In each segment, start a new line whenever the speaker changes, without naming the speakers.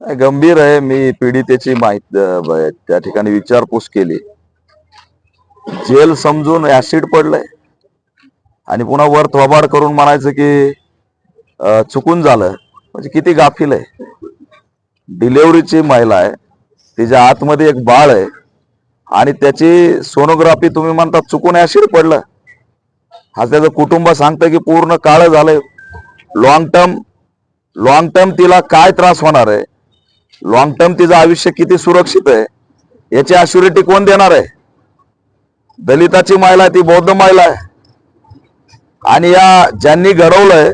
गंभीर आहे। मी पीडितेची माहिती त्या ठिकाणी विचारपूस केली। जेल समजून ऍसिड पडलंय आणि पुन्हा वर थोबाड करून म्हणायचं की चुकून झालं, म्हणजे किती गाफील आहे। डिलिव्हरीची महिला आहे, तिच्या आतमध्ये एक बाळ आहे आणि त्याची सोनोग्राफी तुम्ही म्हणता चुकून ऍसिड पडलं। आज त्याचं कुटुंब सांगतं की पूर्ण काळं झालंय। लॉंग टर्म तिला काय त्रास होणार आहे, लॉंग टर्म तिचं आयुष्य किती सुरक्षित आहे याची अश्युरिटी कोण देणार आहे? दलिताची महिला आहे, ती बौद्ध महिला आहे आणि या ज्यांनी घडवलंय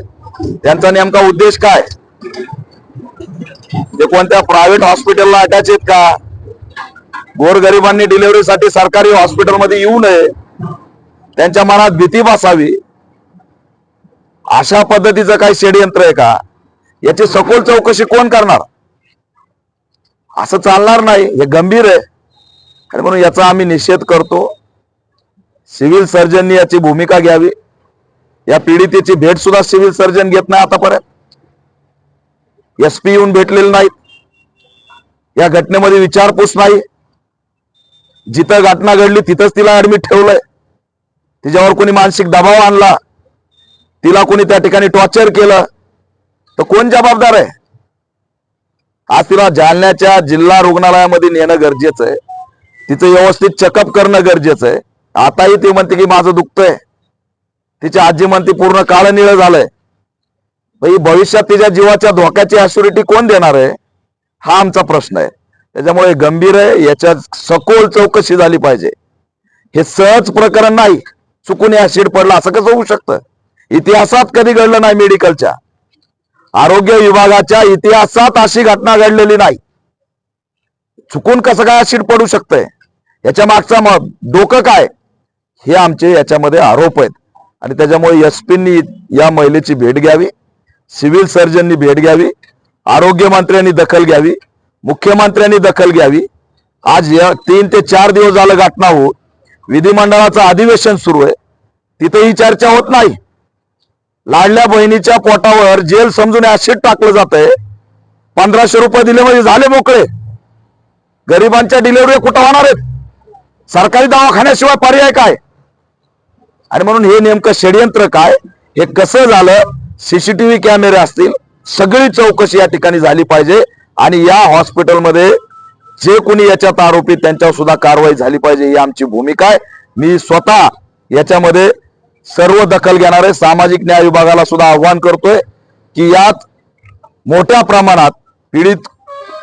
त्यांचा नेमका उद्देश काय? ते कोणत्या प्रायव्हेट हॉस्पिटलला अटॅच आहेत का? गोरगरिबांनी डिलिव्हरीसाठी सरकारी हॉस्पिटलमध्ये येऊ नये, त्यांच्या मनात भीती बसावी, अशा पद्धतीचं काही षडयंत्र आहे का? याची सखोल चौकशी कोण करणार? असं चालणार नाही, हे गंभीर आहे आणि म्हणून याचा आम्ही निषेध करतो। सिव्हिल सर्जननी याची भूमिका घ्यावी। या पीडितेची भेट सुद्धा सिव्हिल सर्जन घेत नाही आतापर्यंत। एसपी येऊन भेटलेले नाहीत, या घटनेमध्ये विचारपूस नाही। जिथं घटना घडली तिथंच तिला ऍडमिट ठेवलंय। तिच्यावर कोणी मानसिक दबाव आणला, तिला कोणी त्या ठिकाणी टॉर्चर केलं, तर कोण जबाबदार आहे? आज तिला जालन्याच्या जिल्हा रुग्णालयामध्ये नेणं गरजेचं आहे, तिचं व्यवस्थित चेकअप करणं गरजेचं आहे। आताही ती म्हणते की माझं दुखतंय, तिची आजी म्हणते पूर्ण काळं निळं झालंय। भविष्यात तिच्या जीवाच्या धोक्याची अश्युरिटी कोण देणार आहे, हा आमचा प्रश्न आहे। त्याच्यामुळे गंभीर आहे, याच्यात सखोल चौकशी झाली पाहिजे। हे सहज प्रकरण नाही, चुकून ऍसिड पडला असं कसं होऊ शकतं? इतिहासात कधी घडलं नाही, मेडिकलच्या आरोग्य विभागाच्या इतिहासात अशी घटना घडलेली नाही। चुकून कसं काय ऍसिड पडू शकतंय, याच्या मागचा डोकं काय, हे आमचे याच्यामध्ये आरोप आहेत। आणि त्याच्यामुळे एसपींनी या महिलेची भेट घ्यावी, सिव्हिल सर्जननी भेट घ्यावी, आरोग्य मंत्र्यांनी दखल घ्यावी, मुख्यमंत्र्यांनी दखल घ्यावी। आज 3 ते 4 दिवस झालं घटना होत, विधिमंडळाचं अधिवेशन सुरू आहे, तिथेही चर्चा होत नाही। लाडल्या बहिणीच्या पोटावर जेल समजून ऍसिड टाकलं जातंय, 1500 रुपये दिले म्हणजे झाले मोकळे। गरिबांच्या डिलिव्हरी कुठं होणार आहेत? सरकारी दवाखान्याशिवाय पर्याय काय? आणि म्हणून हे नेमकं षडयंत्र काय, हे कसं झालं, सीसीटीव्ही कॅमेरे असतील, सगळी चौकशी या ठिकाणी झाली पाहिजे। आणि या हॉस्पिटलमध्ये जे कोणी याच्यात आरोपी त्यांच्यावर सुद्धा कारवाई झाली पाहिजे, ही आमची भूमिका आहे। मी स्वतः याच्यामध्ये सर्व दखल घेणार आहे। सामाजिक न्याय विभागाला सुद्धा आव्हान करतोय की यात मोठ्या प्रमाणात पीडित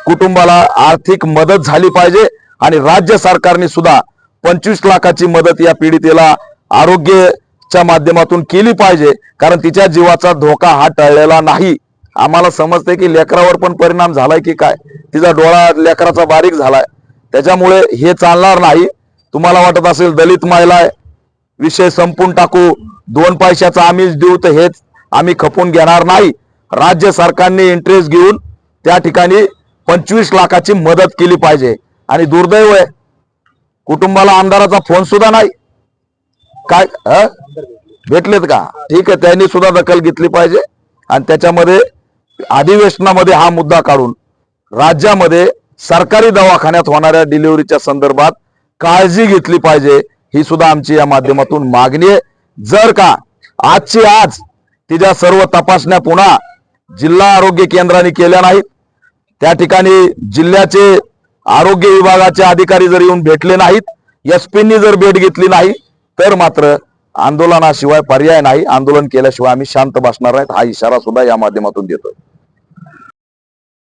कुटुंबाला आर्थिक मदत झाली पाहिजे आणि राज्य सरकारने सुद्धा 25 लाखाची मदत या पीडितेला आरोग्याच्या माध्यमातून केली पाहिजे, कारण तिच्या जीवाचा धोका हा टळलेला नाही। आम्हाला समजते की लेकरावर पण परिणाम झालाय की काय, तिचा डोळा लेकराचा बारीक झालाय, त्याच्यामुळे हे चालणार नाही। तुम्हाला वाटत असेल दलित महिला आहे, विषय संपून टाकू, 2 पैशाचा आम्हीच देऊ, तर हेच आम्ही खपून घेणार नाही। राज्य सरकारने इंटरेस्ट घेऊन त्या ठिकाणी 25 लाखाची मदत केली पाहिजे। आणि दुर्दैव आहे, कुटुंबाला आमदाराचा फोन सुद्धा नाही। काय भेटलेत का? ठीक आहे, त्यांनी सुद्धा दखल घेतली पाहिजे आणि त्याच्यामध्ये अधिवेशनामध्ये हा मुद्दा काढून राज्यामध्ये सरकारी दवाखान्यात होणाऱ्या डिलिव्हरीच्या संदर्भात काळजी घेतली पाहिजे, ही सुद्धा आमची या माध्यमातून मागणी आहे। जर का आजची आज तिच्या सर्व तपासण्या पुन्हा जिल्हा आरोग्य केंद्राने केल्या नाहीत, त्या ठिकाणी जिल्ह्याचे आरोग्य विभागाचे अधिकारी जर येऊन भेटले नाहीत, एसपींनी जर भेट घेतली नाही, तर मात्र आंदोलनाशिवाय पर्याय नाही। आंदोलन केल्याशिवाय आम्ही शांत बसणार नाहीत, हा इशारा सुद्धा या माध्यमातून देतोय।